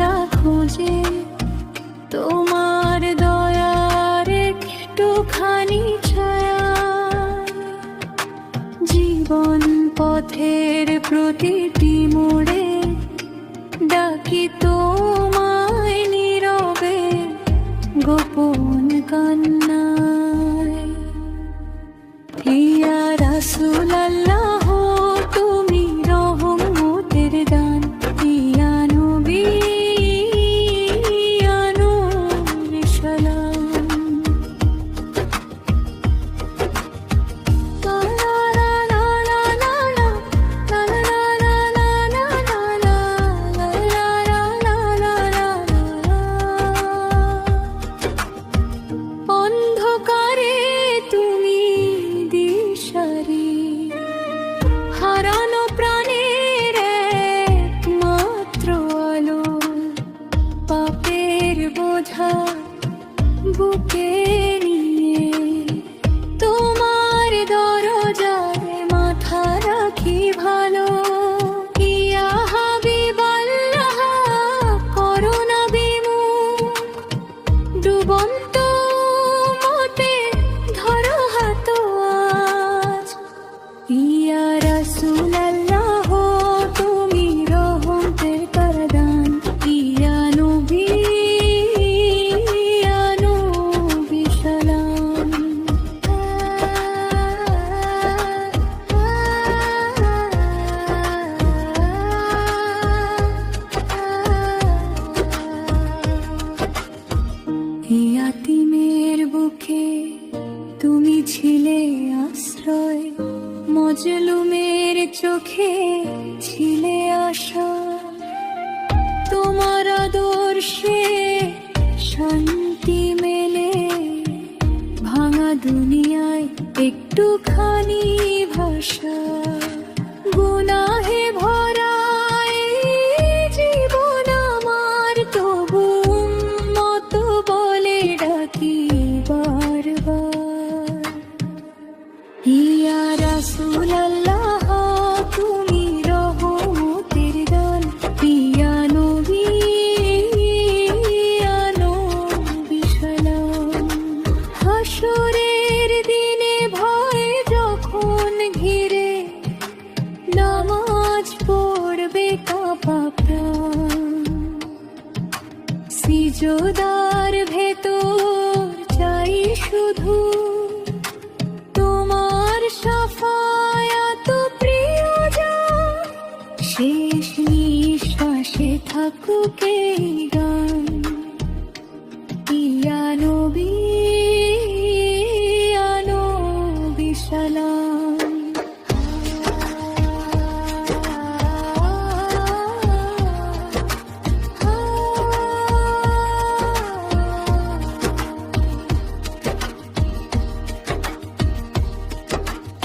আশা খুঁজে তোমার দয়ার একটুখানি ছায়া। জীবন পথের প্রতিটি মোড়ে ডাকি তোমায় নীরবে গোপন কান্নায়। ইয়া রাসূলুল্লাহ তুমি রহমতের দান, ইয়া নবী ইয়া নূর সালাম। অন্ধকারে তুমি দিশারি, হারানো প্রাণের একমাত্র আলো। পাপের বোঝা বুকে নিয়ে তোমার দরজায় মাথা রাখি ভালো। ইয়া হাবিবাল্লাহ করুণা বিমুখ, ডুবন্ত মতে ধরো হাত আজ। ইয়া রাসূলুল্লাহ তুমি রহমতের পরদান, ইয়া নবী ইয়া নবী সালাম। ইয়াতীমের বুকে তুমি ছিলে আশ্রয়, মজলুমের চোখে ছিলে আশা। তোমার আদর্শে শান্তি মেলে, ভাঙা দুনিয়ায় একটুখানি ভাষা। গুনাহে ভরা এই জীবন আমার, তবু উম্মত বলে ডাকি বারবার। ইয়া রাসূলুল্লাহ তুমি রহমতের দান, ইয়া নবী ইয়া নবী সালাম। হাসরের দিনে ভয় যখন ঘিরে, নামাজ পড়বে কাঁপা প্রাণ। সিজদার ভেতর চাই শুধু তোমার শাফায়াত প্রিয়জন। শেষ নিঃশ্বাসে থাকুক এই গান, ইয়া নবী